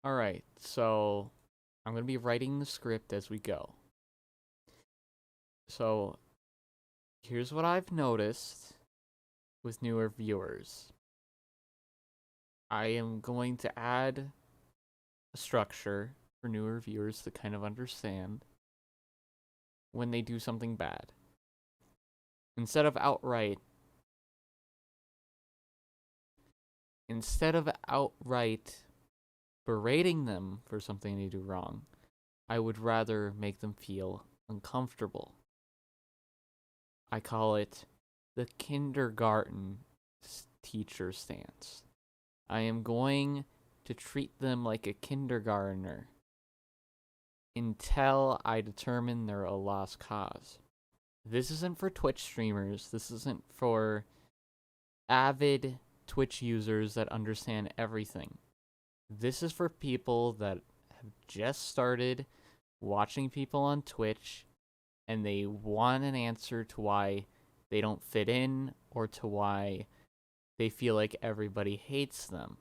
Alright, so I'm going to be writing the script as we go. So here's what I've noticed with newer viewers. I am going to add a structure for newer viewers to kind of understand when they do something bad. Instead of outright berating them for something they do wrong, I would rather make them feel uncomfortable. I call it the kindergarten teacher stance. I am going to treat them like a kindergartner until I determine they're a lost cause. This isn't for Twitch streamers. This isn't for avid Twitch users that understand everything. This is for people that have just started watching people on Twitch and they want an answer to why they don't fit in or to why they feel like everybody hates them.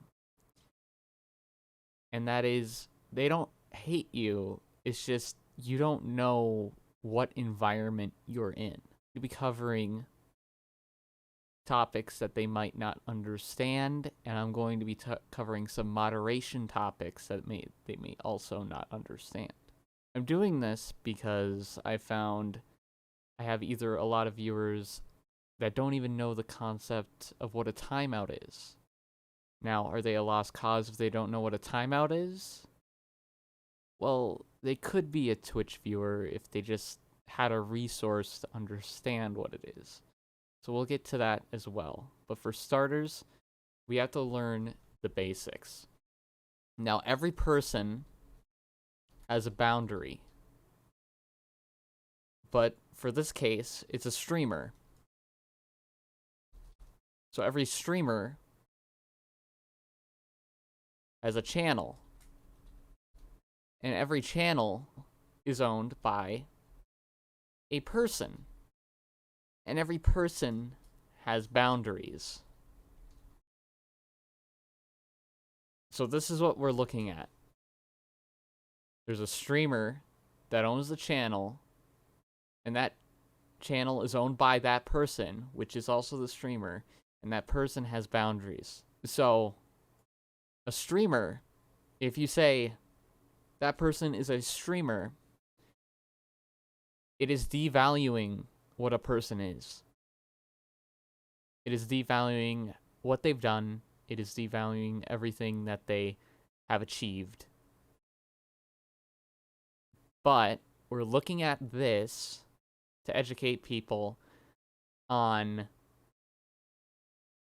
And that is, they don't hate you. It's just you don't know what environment you're in. You'll be covering topics that they might not understand, and I'm going to be covering some moderation topics that they may also not understand. I'm doing this because I found I have either a lot of viewers that don't even know the concept of what a timeout is. Now, are they a lost cause if they don't know what a timeout is? Well, they could be a Twitch viewer if they just had a resource to understand what it is. So we'll get to that as well. But for starters, we have to learn the basics. Now, every person has a boundary. But for this case, it's a streamer. So every streamer has a channel. And every channel is owned by a person. And every person has boundaries. So this is what we're looking at. There's a streamer that owns the channel, and that channel is owned by that person, which is also the streamer, and that person has boundaries. So a streamer, if you say that person is a streamer, it is devaluing what a person is. It is devaluing what they've done. It is devaluing everything that they have achieved. But we're looking at this to educate people on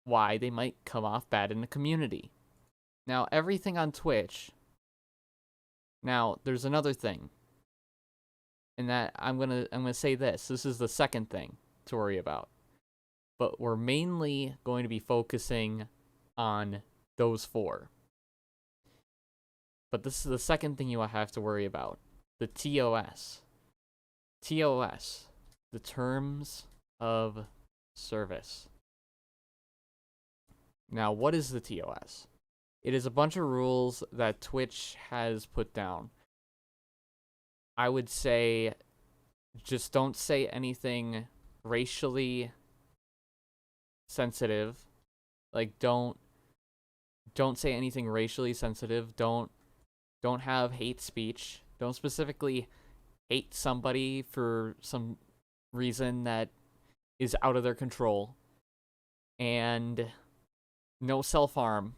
why they might come off bad in the community. Now, everything on Twitch. Now, there's another thing. And that I'm gonna say this. This is the second thing to worry about. But we're mainly going to be focusing on those four. But this is the second thing you have to worry about. The TOS. TOS. The Terms of Service. Now, what is the TOS? It is a bunch of rules that Twitch has put down. I would say just don't say anything racially sensitive. Like don't say anything racially sensitive. Don't have hate speech. Don't specifically hate somebody for some reason that is out of their control. And no self-harm.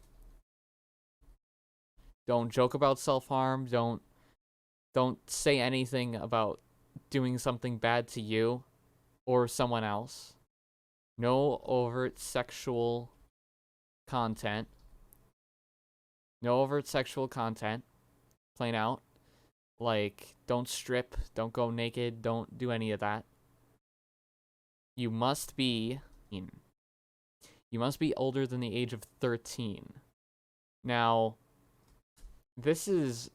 Don't joke about self-harm. Don't say anything about doing something bad to you or someone else. No overt sexual content. No overt sexual content. Plain out. Like, don't strip, don't go naked, don't do any of that. You must be older than the age of 13. Now, this is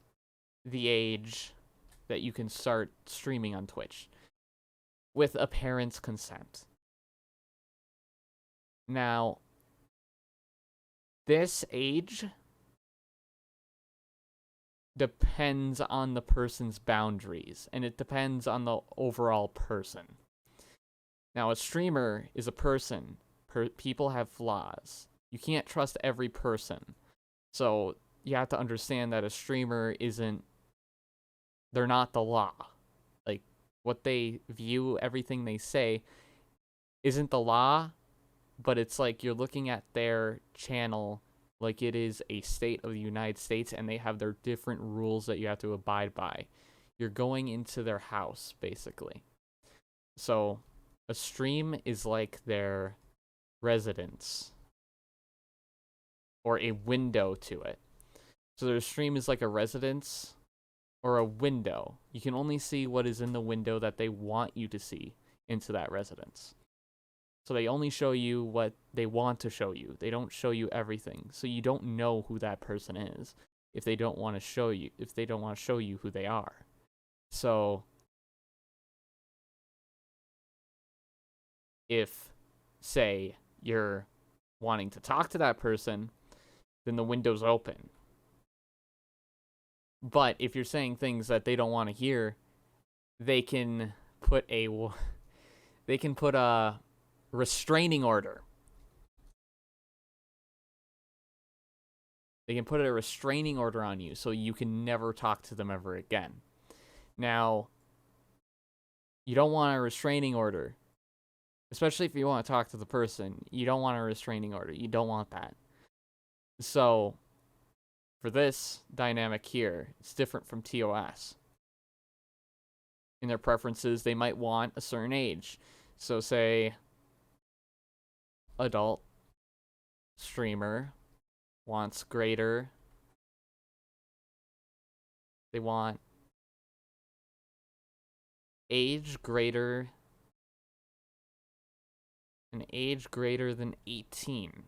the age that you can start streaming on Twitch with a parent's consent. Now, this age depends on the person's boundaries, and it depends on the overall person. Now, a streamer is a person. People have flaws. You can't trust every person. So you have to understand that a streamer isn't, they're not the law. Like, what they view, everything they say, isn't the law, but it's like you're looking at their channel like it is a state of the United States, and they have their different rules that you have to abide by. You're going into their house, basically. So a stream is like their residence, or a window to it. So their stream is like a residence or a window. You can only see what is in the window that they want you to see into that residence. So they only show you what they want to show you. They don't show you everything. So you don't know who that person is if they don't want to show you, who they are. So if, say, you're wanting to talk to that person, then the window's open. But if you're saying things that they don't want to hear, they can put a restraining order. They can put a restraining order on you, so you can never talk to them ever again. Now, you don't want a restraining order, especially if you want to talk to the person. You don't want a restraining order. You don't want that. So, for this dynamic here, it's different from TOS. In their preferences, they might want a certain age. So, say, adult streamer wants greater. They want age greater, an age greater than 18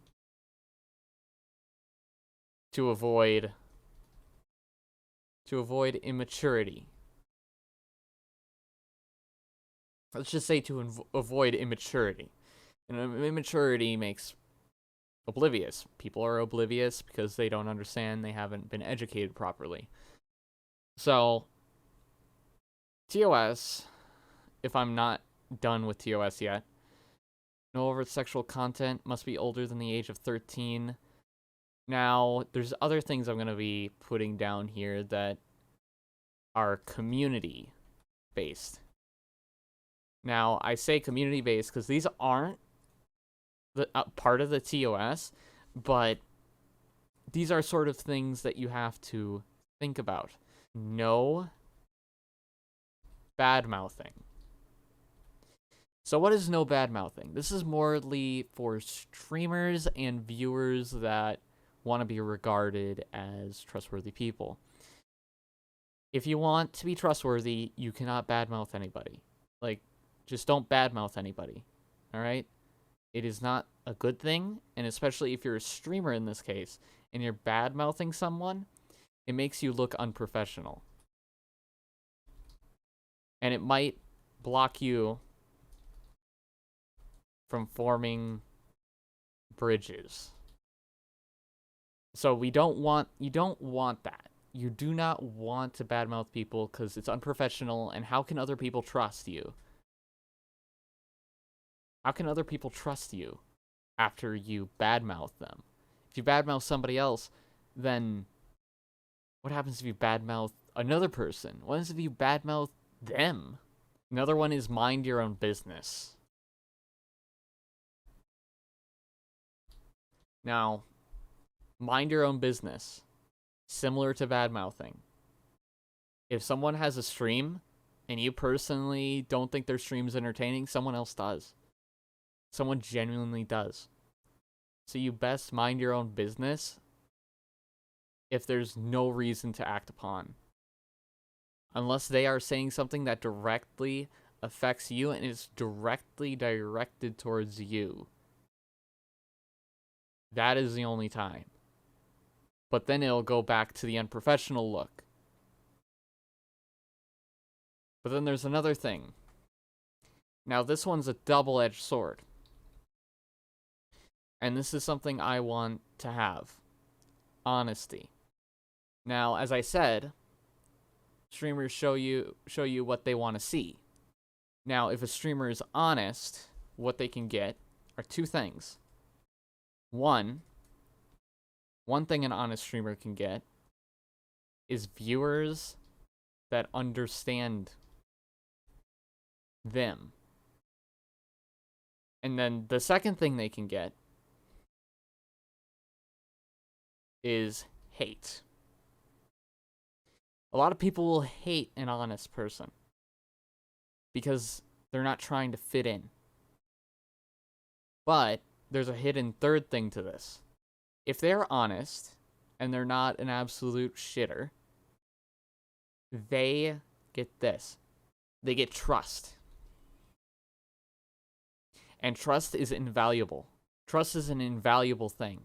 to avoid immaturity. Let's just say to avoid immaturity. And immaturity makes oblivious. People are oblivious because they don't understand, they haven't been educated properly. So, TOS, if I'm not done with TOS yet, no overt sexual content, must be older than the age of 13. Now, there's other things I'm going to be putting down here that are community-based. Now, I say community-based because these aren't the part of the TOS, but these are sort of things that you have to think about. No bad-mouthing. So what is no bad-mouthing? This is morely for streamers and viewers that want to be regarded as trustworthy people. If you want to be trustworthy, you cannot badmouth anybody. Like, just don't badmouth anybody, all right? It is not a good thing, and especially if you're a streamer in this case, and you're bad-mouthing someone, it makes you look unprofessional. And it might block you from forming bridges. So you don't want that. You do not want to badmouth people because it's unprofessional, and how can other people trust you? How can other people trust you after you badmouth them? If you badmouth somebody else, then what happens if you badmouth another person? What happens if you badmouth them? Another one is mind your own business. Now, mind your own business. Similar to badmouthing. If someone has a stream and you personally don't think their stream's entertaining, someone else does. Someone genuinely does. So you best mind your own business if there's no reason to act upon. Unless they are saying something that directly affects you and is directly directed towards you. That is the only time. But then it'll go back to the unprofessional look. But then there's another thing. Now this one's a double-edged sword. And this is something I want to have. Honesty. Now, as I said, streamers show you what they want to see. Now, if a streamer is honest, what they can get are two things. One thing an honest streamer can get is viewers that understand them. And then the second thing they can get is hate. A lot of people will hate an honest person because they're not trying to fit in. But there's a hidden third thing to this. If they're honest and they're not an absolute shitter, they get this. They get trust. And trust is invaluable. Trust is an invaluable thing.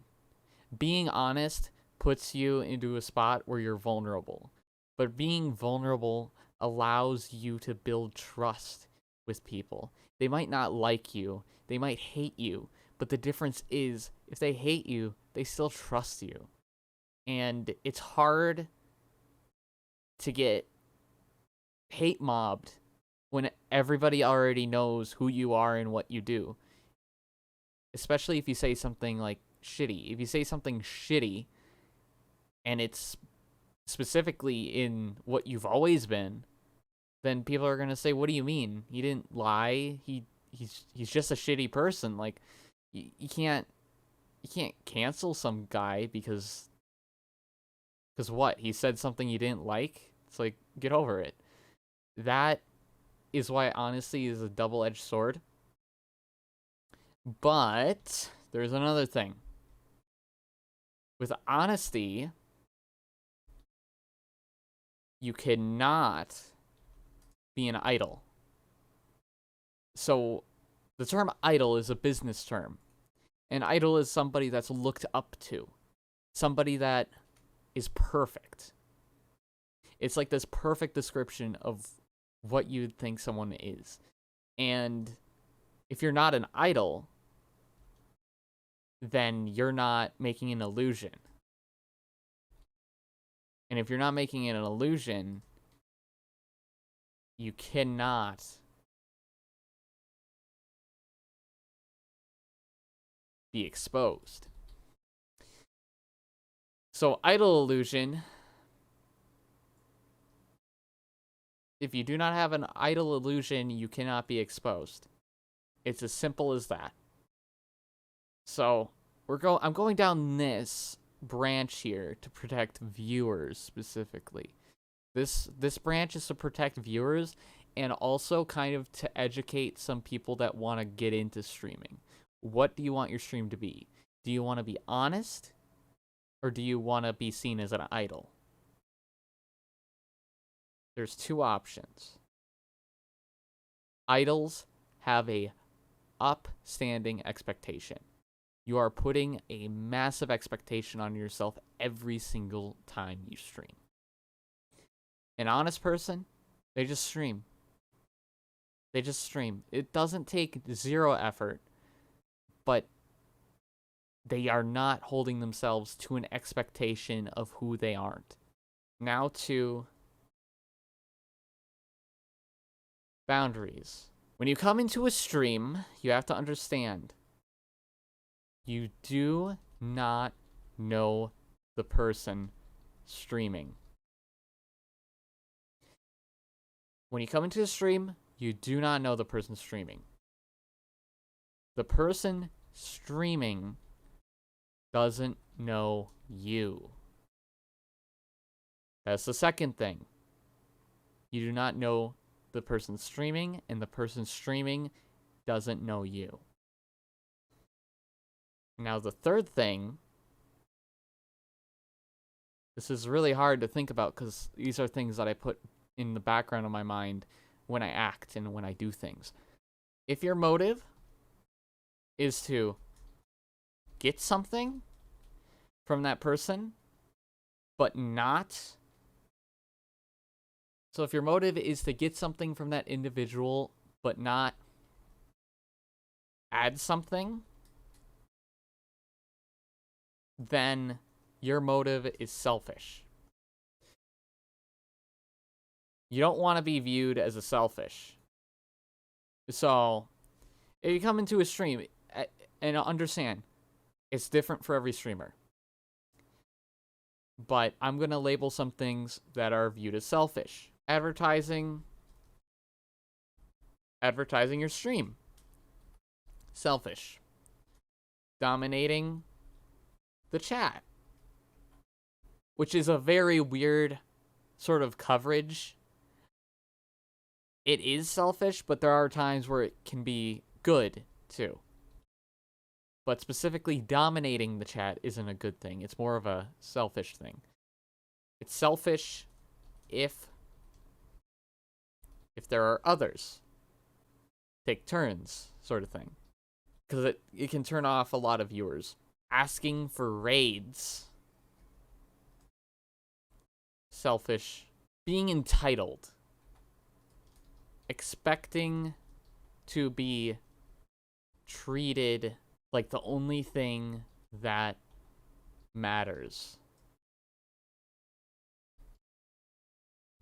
Being honest puts you into a spot where you're vulnerable. But being vulnerable allows you to build trust with people. They might not like you. They might hate you. But the difference is, if they hate you, they still trust you. And it's hard to get hate mobbed when everybody already knows who you are and what you do. Especially if you say something like shitty. If you say something shitty and it's specifically in what you've always been, then people are going to say, what do you mean? He didn't lie. He's just a shitty person. Like, you can't cancel some guy because what? He said something you didn't like? It's like, get over it. That is why honesty is a double-edged sword. But there's another thing. With honesty, you cannot be an idol. So the term idol is a business term. An idol is somebody that's looked up to. Somebody that is perfect. It's like this perfect description of what you'd think someone is. And if you're not an idol, then you're not making an illusion. And if you're not making an illusion, you cannot be exposed. So, idol illusion. If you do not have an idol illusion, you cannot be exposed. It's as simple as that. So, I'm going down this branch here to protect viewers specifically. This branch is to protect viewers and also kind of to educate some people that want to get into streaming. What do you want your stream to be? Do you want to be honest? Or do you want to be seen as an idol? There's two options. Idols have a upstanding expectation. You are putting a massive expectation on yourself every single time you stream. An honest person, they just stream. They just stream. It doesn't take zero effort, but they are not holding themselves to an expectation of who they aren't. Now to boundaries. When you come into a stream, you have to understand you do not know the person streaming. When you come into a stream, you do not know the person streaming. The person streaming doesn't know you. That's the second thing. You do not know the person streaming, and the person streaming doesn't know you. Now, the third thing, this is really hard to think about because these are things that I put in the background of my mind when I act and when I do things. If your motive is to get something from that person, but not... So if your motive is to get something from that individual, but not add something, then your motive is selfish. You don't want to be viewed as a selfish. So, if you come into a stream, and understand, it's different for every streamer. But I'm going to label some things that are viewed as selfish. Advertising your stream. Selfish. Dominating the chat. Which is a very weird sort of coverage. It is selfish, but there are times where it can be good, too. But specifically, dominating the chat isn't a good thing. It's more of a selfish thing. It's selfish if there are others. Take turns, sort of thing. Because it can turn off a lot of viewers. Asking for raids. Selfish. Being entitled. Expecting to be treated like the only thing that matters.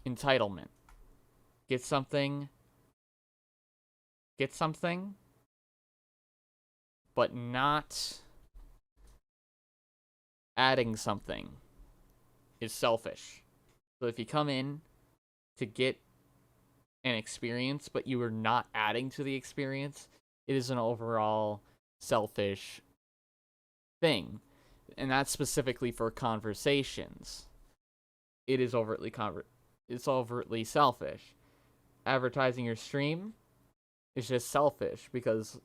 Entitlement. Get something, but not adding something is selfish. So if you come in to get an experience, but you are not adding to the experience, it is an overall selfish thing. And that's specifically for conversations. It is overtly selfish. Advertising your stream is just selfish because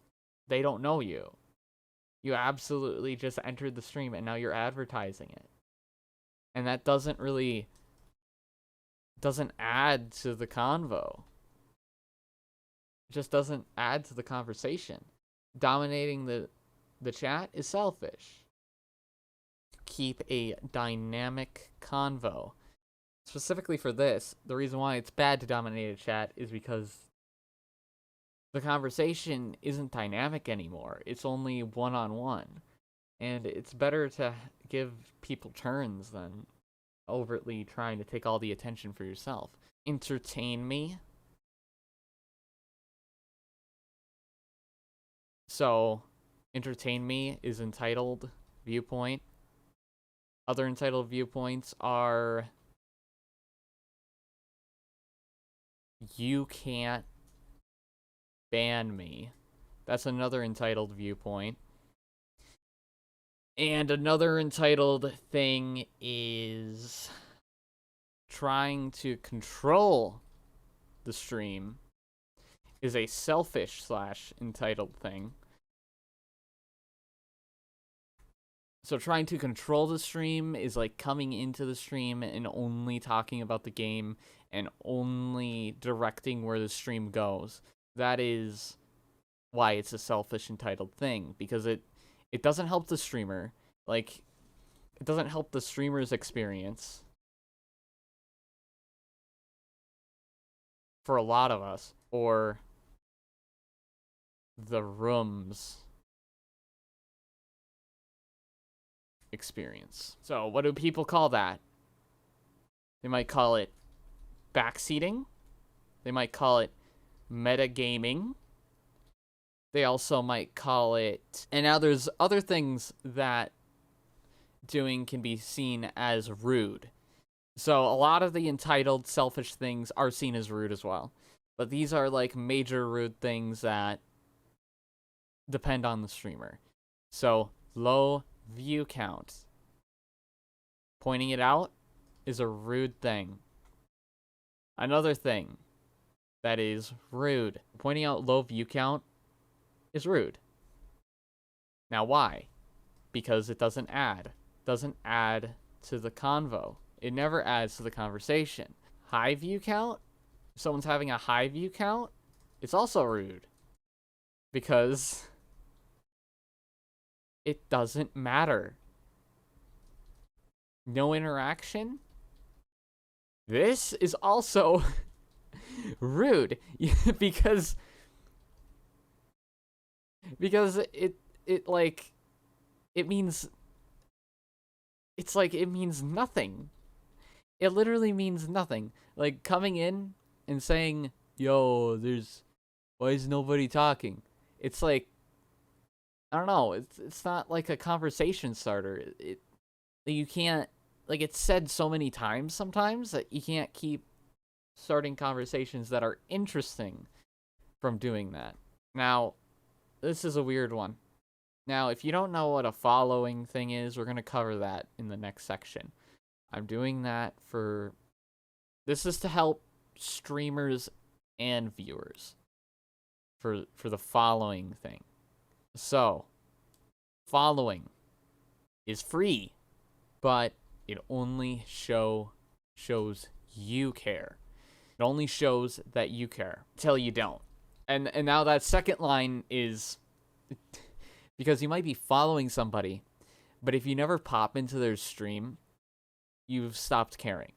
they don't know you. You absolutely just entered the stream and now you're advertising it. And that doesn't add to the convo. It just doesn't add to the conversation. Dominating the chat is selfish. Keep a dynamic convo. Specifically for this, the reason why it's bad to dominate a chat is because the conversation isn't dynamic anymore. It's only one-on-one. And it's better to give people turns than overtly trying to take all the attention for yourself. Entertain me. So, entertain me is entitled viewpoint. Other entitled viewpoints are you can't ban me. That's another entitled viewpoint. And another entitled thing is trying to control the stream is a selfish / entitled thing. So trying to control the stream is like coming into the stream and only talking about the game and only directing where the stream goes. That is why it's a selfish entitled thing, because it doesn't help the streamer. Like, it doesn't help the streamer's experience. For a lot of us. Or the room's experience. So, what do people call that? They might call it backseating. They might call it metagaming. They also might call it... And now there's other things that doing can be seen as rude. So a lot of the entitled, selfish things are seen as rude as well. But these are like major rude things that depend on the streamer. So low view count. Pointing it out is a rude thing. Another thing that is rude. Pointing out low view count is rude. Now why? Because it doesn't add. Doesn't add to the convo. It never adds to the conversation. High view count? If someone's having a high view count, it's also rude. Because it doesn't matter. No interaction? This is also rude. because it means... It's like it means nothing. It literally means nothing. Like coming in and saying, "Yo, why is nobody talking?" It's like, I don't know. It's not like a conversation starter. You can't, like, it's said so many times sometimes that you can't keep starting conversations that are interesting from doing that. Now, this is a weird one. Now, if you don't know what a following thing is, we're going to cover that in the next section. I'm doing that this is to help streamers and viewers for the following thing. So, following is free, but it only shows you care. It only shows that you care till you don't. And now that second line is because you might be following somebody, but if you never pop into their stream, you've stopped caring.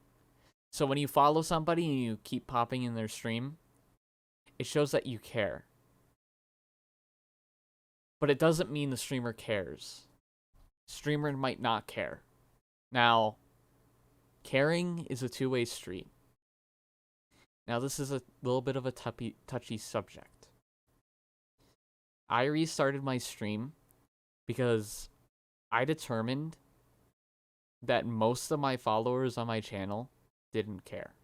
So when you follow somebody and you keep popping in their stream, it shows that you care. But it doesn't mean the streamer cares. Streamer might not care. Now, caring is a two-way street. Now, this is a little bit of a touchy subject. I restarted my stream because I determined that most of my followers on my channel didn't care.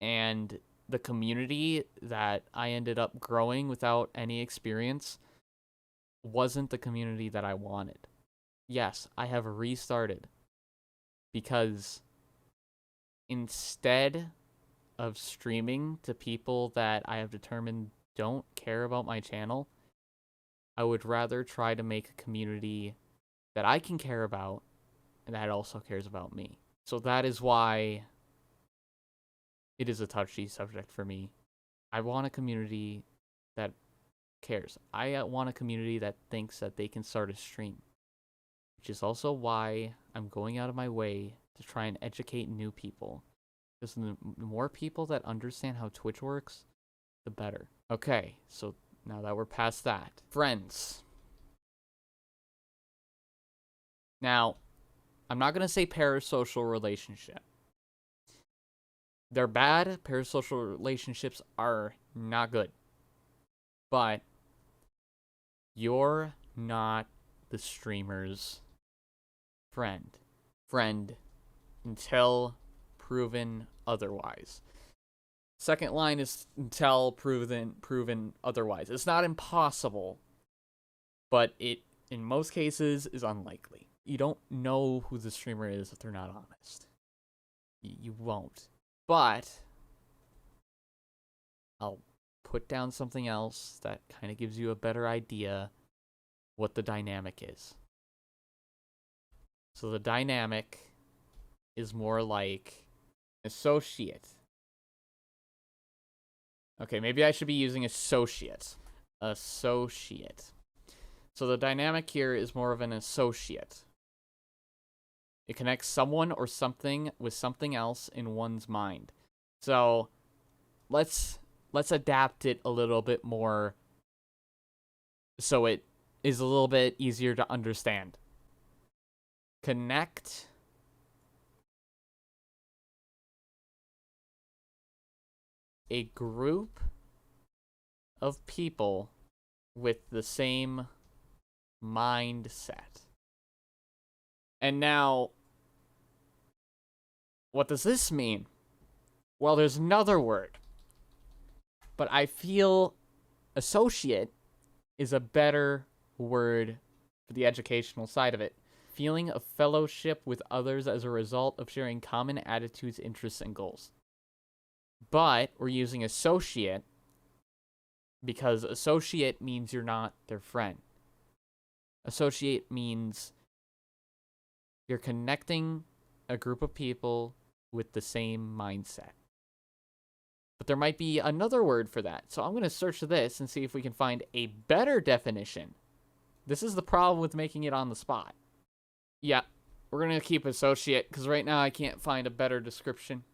And the community that I ended up growing without any experience wasn't the community that I wanted. Yes, I have restarted because instead of streaming to people that I have determined don't care about my channel, I would rather try to make a community that I can care about and that also cares about me. So that is why it is a touchy subject for me. I want a community that cares. I want a community that thinks that they can start a stream, which is also why I'm going out of my way to try and educate new people. Because the more people that understand how Twitch works, the better. Okay, so now that we're past that, friends. Now, I'm not going to say parasocial relationship. They're bad. Parasocial relationships are not good. But you're not the streamer's friend. Friend until proven otherwise. Second line is until proven otherwise. It's not impossible, but it, in most cases, is unlikely. You don't know who the streamer is if they're not honest. You won't. But I'll put down something else that kind of gives you a better idea what the dynamic is. So the dynamic is more like associate. Okay, maybe I should be using associate. Associate. So the dynamic here is more of an associate. It connects someone or something with something else in one's mind. So let's adapt it a little bit more so it is a little bit easier to understand. Connect a group of people with the same mindset. And now, what does this mean? Well, there's another word. But I feel associate is a better word for the educational side of it. Feeling of fellowship with others as a result of sharing common attitudes, interests, and goals. But we're using associate because associate means you're not their friend. Associate means you're connecting a group of people with the same mindset. But there might be another word for that. So I'm going to search this and see if we can find a better definition. This is the problem with making it on the spot. Yeah, we're going to keep associate because right now I can't find a better description.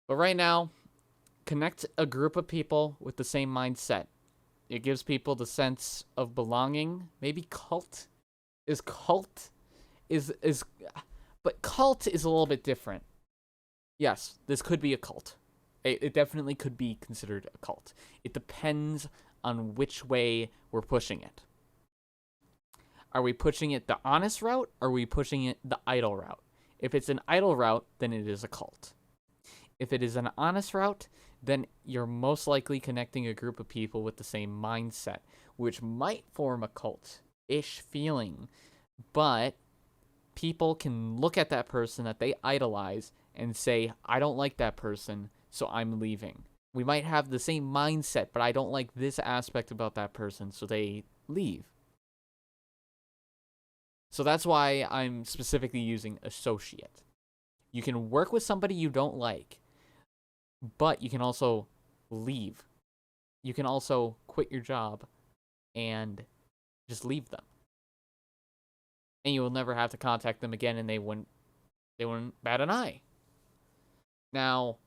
But right now, connect a group of people with the same mindset. It gives people the sense of belonging. Maybe cult? Is But cult is a little bit different. Yes, this could be a cult. It definitely could be considered a cult. It depends on which way we're pushing it. Are we pushing it the honest route, or are we pushing it the idle route? If it's an idle route, then it is a cult. If it is an honest route, then you're most likely connecting a group of people with the same mindset, which might form a cult-ish feeling. But people can look at that person that they idolize and say, I don't like that person, so I'm leaving. We might have the same mindset, but I don't like this aspect about that person, so they leave. So that's why I'm specifically using associate. You can work with somebody you don't like, but you can also leave. You can also quit your job and just leave them. And you will never have to contact them again, and they wouldn't bat an eye. Now,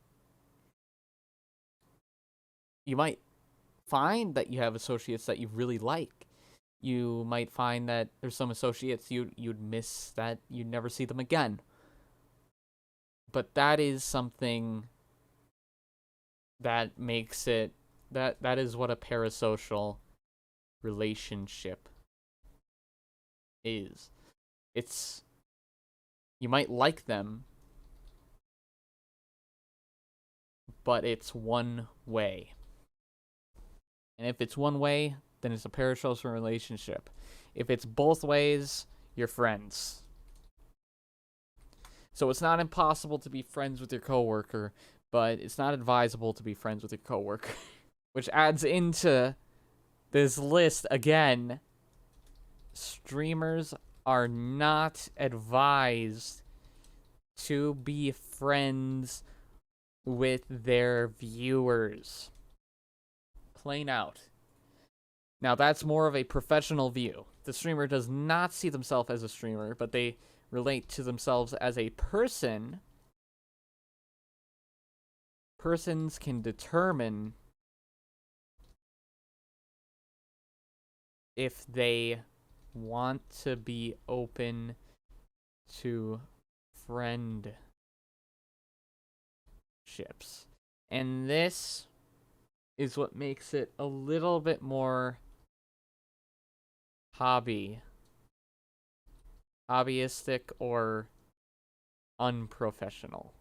you might find that you have associates that you really like. You might find that there's some associates you'd miss that you'd never see them again. But that is something that makes it that is what a parasocial relationship is. It's, you might like them, but it's one way. And if it's one way, then it's a parasocial relationship. If it's both ways, you're friends. So it's not impossible to be friends with your coworker, but it's not advisable to be friends with your coworker. Which adds into this list again. Streamers are not advised to be friends with their viewers. Plain out. Now, that's more of a professional view. The streamer does not see themselves as a streamer, but they relate to themselves as a person. Persons can determine if they want to be open to friendships. And this is what makes it a little bit more hobbyistic or unprofessional.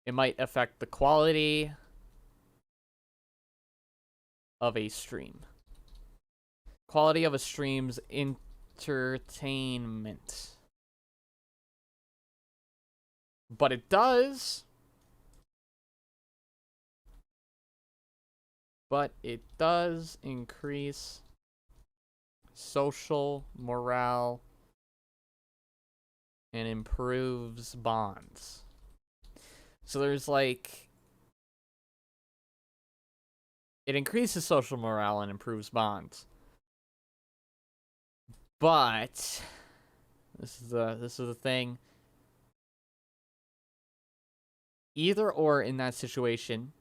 It might affect the quality of a stream. Quality of a stream's entertainment. But it does. But it does increase social morale and improves bonds. So there's like, it increases social morale and improves bonds. But this is the thing. Either or in that situation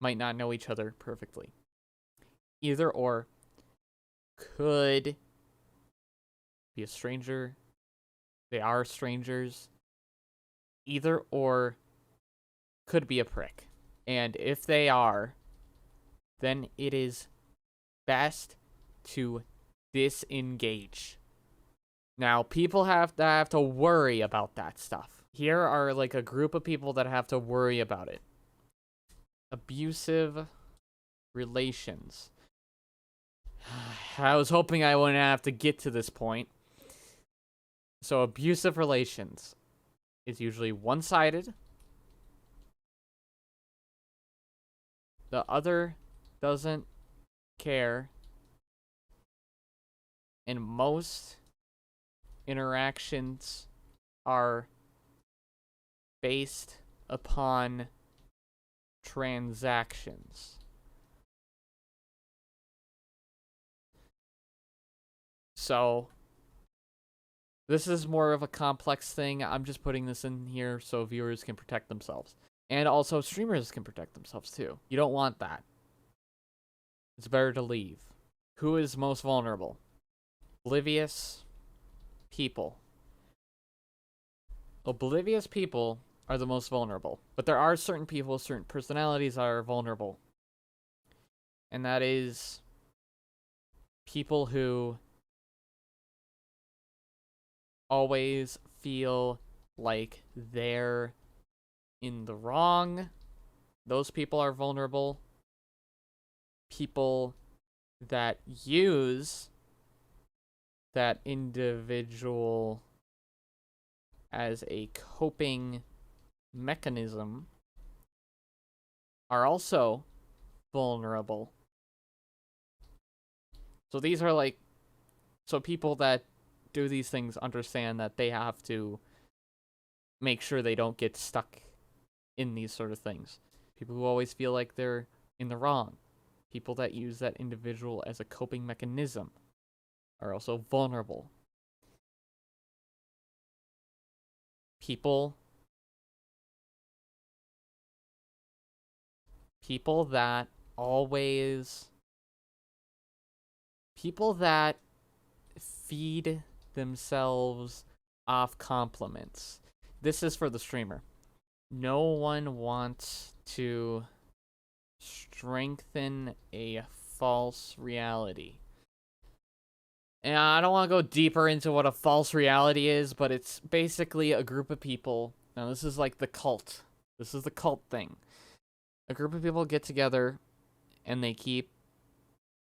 might not know each other perfectly. Either or could be a stranger. They are strangers. Either or could be a prick. And if they are, then it is best to disengage. Now, people have to worry about that stuff. Here are like a group of people that have to worry about it. Abusive relations. I was hoping I wouldn't have to get to this point. So abusive relations is usually one-sided. The other doesn't care. And most interactions are based upon transactions. So this is more of a complex thing. I'm just putting this in here so viewers can protect themselves. And also streamers can protect themselves too. You don't want that. It's better to leave. Who is most vulnerable? Oblivious people. Oblivious people are the most vulnerable. But there are certain people, certain personalities are vulnerable. And that is people who always feel like they're in the wrong. Those people are vulnerable. People that use that individual as a coping mechanism are also vulnerable. So these are like, so people that do these things understand that they have to make sure they don't get stuck in these sort of things. People who always feel like they're in the wrong. People that use that individual as a coping mechanism are also vulnerable. People that feed themselves off compliments. This is for the streamer. No one wants to strengthen a false reality. And I don't want to go deeper into what a false reality is, but it's basically a group of people. Now, this is like the cult. This is the cult thing. A group of people get together and they keep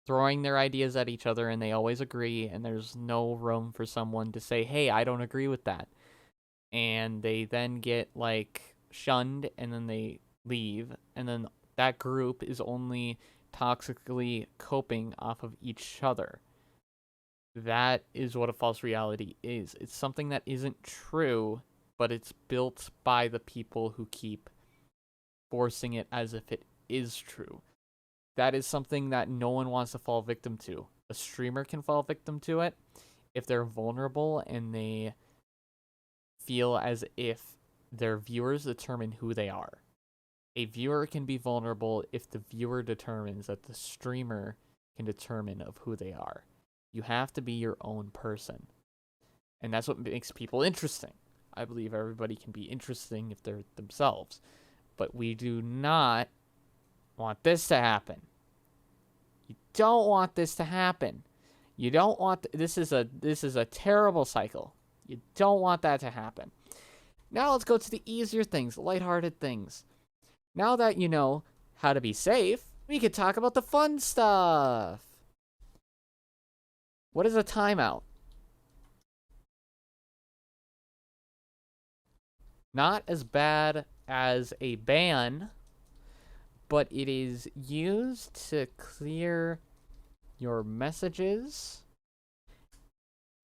throwing their ideas at each other and they always agree, and there's no room for someone to say, hey, I don't agree with that. And they then get like shunned and then they leave, and then that group is only toxically coping off of each other. That is what a false reality is. It's something that isn't true, but it's built by the people who keep forcing it as if it is true. That is something that no one wants to fall victim to. A streamer can fall victim to it if they're vulnerable and they feel as if their viewers determine who they are. A viewer can be vulnerable if the viewer determines that the streamer can determine of who they are. You have to be your own person. And that's what makes people interesting. I believe everybody can be interesting if they're themselves. But we do not want this to happen. You don't want this to happen. You don't want this is a terrible cycle. You don't want that to happen. Now let's go to the easier things, lighthearted things. Now that you know how to be safe, we can talk about the fun stuff. What is a timeout? Not as bad as a ban, but it is used to clear your messages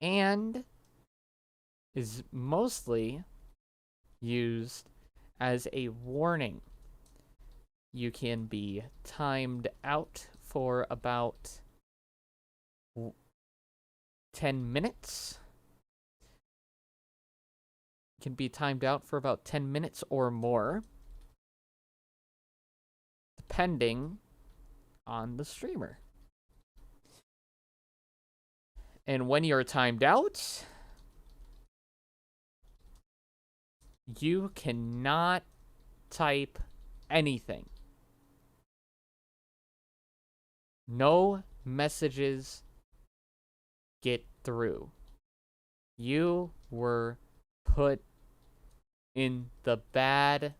and is mostly used as a warning. You can be timed out for about 10 minutes. You can be timed out for about 10 minutes or more, depending on the streamer. And when you're timed out, you cannot type anything. No messages get through. You were put in the bad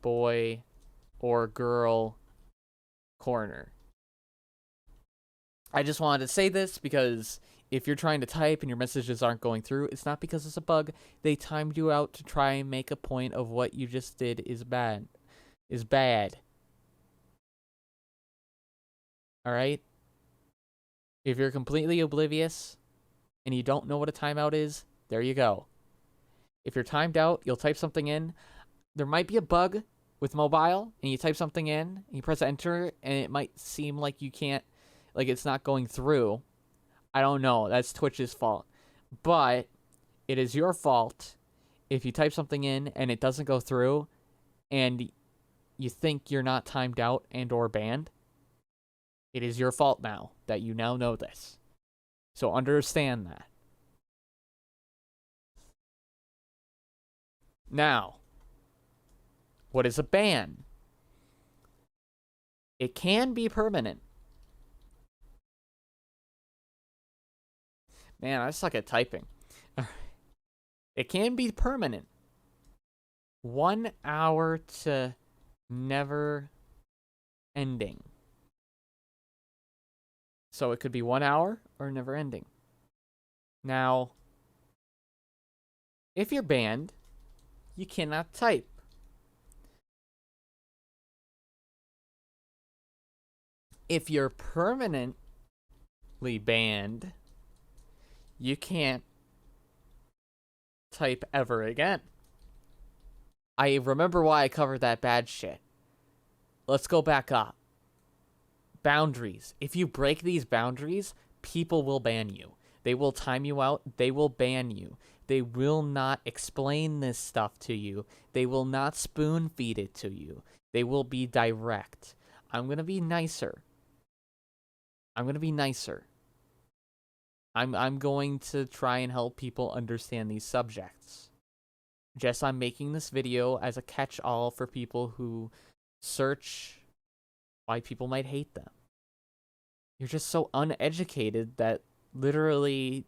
boy or girl corner. I just wanted to say this because if you're trying to type and your messages aren't going through, it's not because it's a bug. They timed you out to try and make a point of what you just did is bad. Alright? If you're completely oblivious and you don't know what a timeout is, there you go. If you're timed out, you'll type something in. There might be a bug with mobile, and you type something in, and you press enter, and it might seem like you can't, like it's not going through. I don't know. That's Twitch's fault. But it is your fault if you type something in and it doesn't go through, and you think you're not timed out and or banned. It is your fault now that you now know this. So understand that. Now, what is a ban? It can be permanent. Man, I suck at typing. It can be permanent. 1 hour to never ending. So it could be 1 hour or never ending. Now, if you're banned, you cannot type. If you're permanently banned, you can't type ever again. I remember why I covered that bad shit. Let's go back up. Boundaries. If you break these boundaries, people will ban you. They will time you out. They will ban you. They will not explain this stuff to you. They will not spoon feed it to you. They will be direct. I'm going to be nicer. I'm going to try and help people understand these subjects. I'm making this video as a catch-all for people who search why people might hate them. You're just so uneducated that literally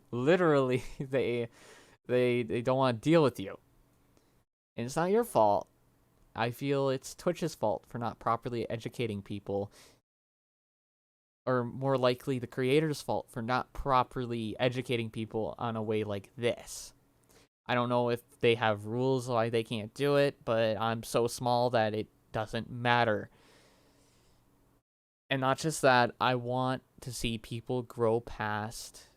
they don't want to deal with you. And it's not your fault. I feel it's Twitch's fault for not properly educating people. Or more likely the creator's fault for not properly educating people on a way like this. I don't know if they have rules why they can't do it, but I'm so small that it doesn't matter. And not just that, I want to see people grow past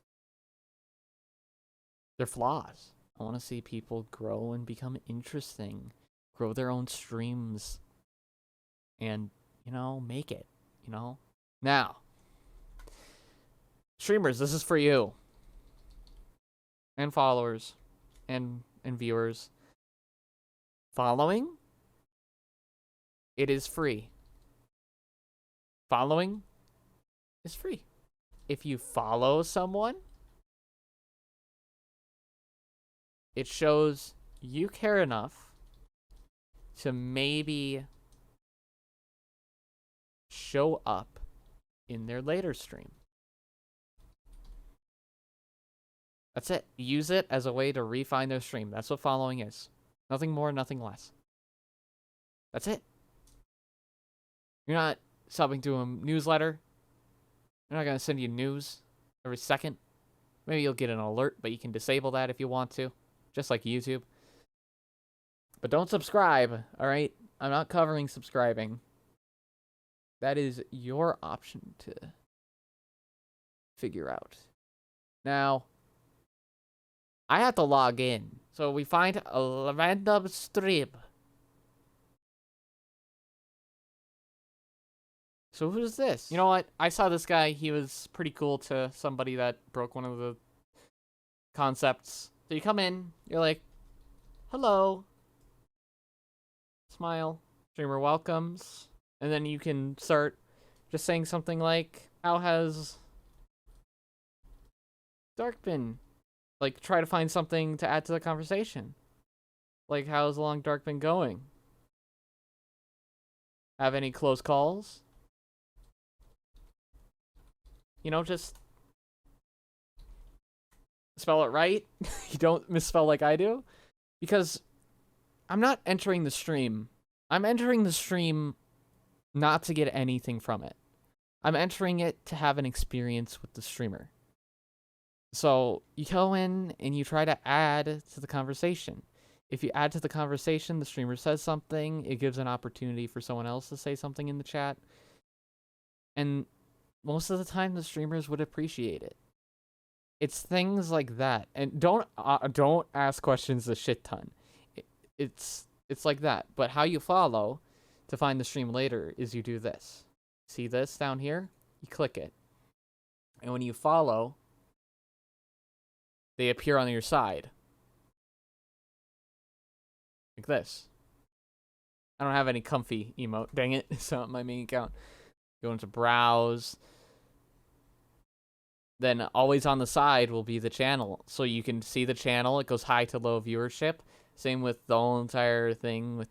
their flaws. I want to see people grow and become interesting, grow their own streams, and, make it, Now, streamers, this is for you. And followers. And viewers. Following? It is free. Following is free. If you follow someone, it shows you care enough to maybe show up in their later stream. That's it. Use it as a way to refine their stream. That's what following is. Nothing more, nothing less. That's it. You're not subbing to a newsletter. They're not going to send you news every second. Maybe you'll get an alert, but you can disable that if you want to. Just like YouTube. But don't subscribe, alright? I'm not covering subscribing. That is your option to figure out. Now, I have to log in. So we find a random stream. So who's this? You know what? I saw this guy. He was pretty cool to somebody that broke one of the concepts. So you come in. You're like, hello. Smile. Streamer welcomes. And then you can start just saying something like, how has Dark been? Like, try to find something to add to the conversation. Like, how's Long Dark been going? Have any close calls? Just spell it right. You don't misspell like I do. Because I'm not entering the stream. I'm entering the stream not to get anything from it. I'm entering it to have an experience with the streamer. So you go in and you try to add to the conversation. If you add to the conversation, the streamer says something, it gives an opportunity for someone else to say something in the chat. And most of the time, the streamers would appreciate it. It's things like that. And don't ask questions a shit ton. It's like that. But how you follow to find the stream later is you do this. See this down here? You click it. And when you follow, they appear on your side. Like this. I don't have any comfy emote. Dang it. It's not my main account. Go into browse. Then always on the side will be the channel. So you can see the channel. It goes high to low viewership. Same with the whole entire thing with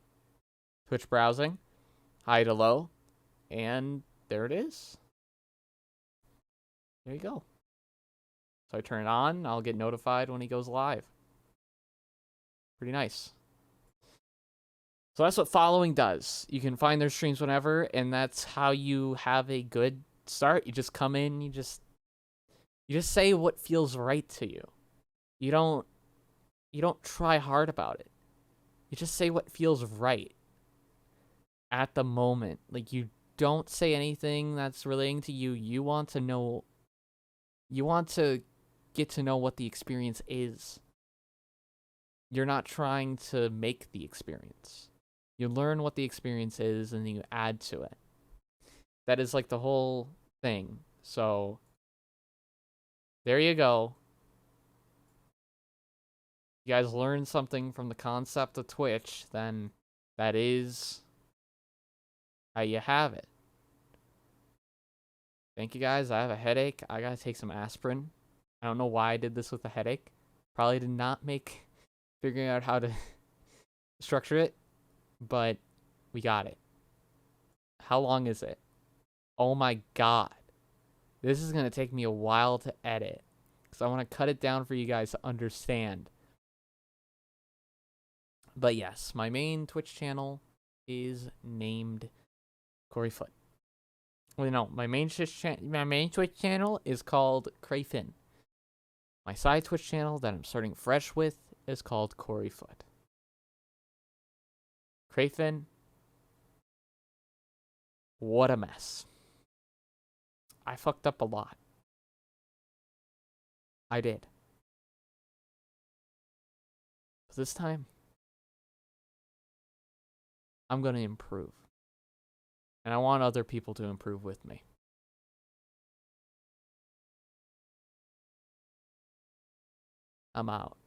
Twitch browsing. High to low. And there it is. There you go. So I turn it on. I'll get notified when he goes live. Pretty nice. So that's what following does. You can find their streams whenever, and that's how you have a good start. You just come in, you just say what feels right to you. You don't try hard about it. You just say what feels right at the moment. Like, you don't say anything that's relating to you. You want to get to know what the experience is. You're not trying to make the experience. You learn what the experience is, and then you add to it. That is like the whole thing. So, there you go. You guys learn something from the concept of Twitch, then that is how you have it. Thank you guys. I have a headache. I gotta take some aspirin. I don't know why I did this with a headache. Probably did not make figuring out how to structure it, but we got it. How long is it? Oh my god. This is gonna take me a while to edit, because I want to cut it down for you guys to understand. But yes, my main Twitch channel is named Corey Foot. Well, no, my main Twitch channel is called Crayfin. My side Twitch channel that I'm starting fresh with is called Corey Foot. Crayfin. What a mess. I fucked up a lot. I did. But this time, I'm going to improve. And I want other people to improve with me. I'm out.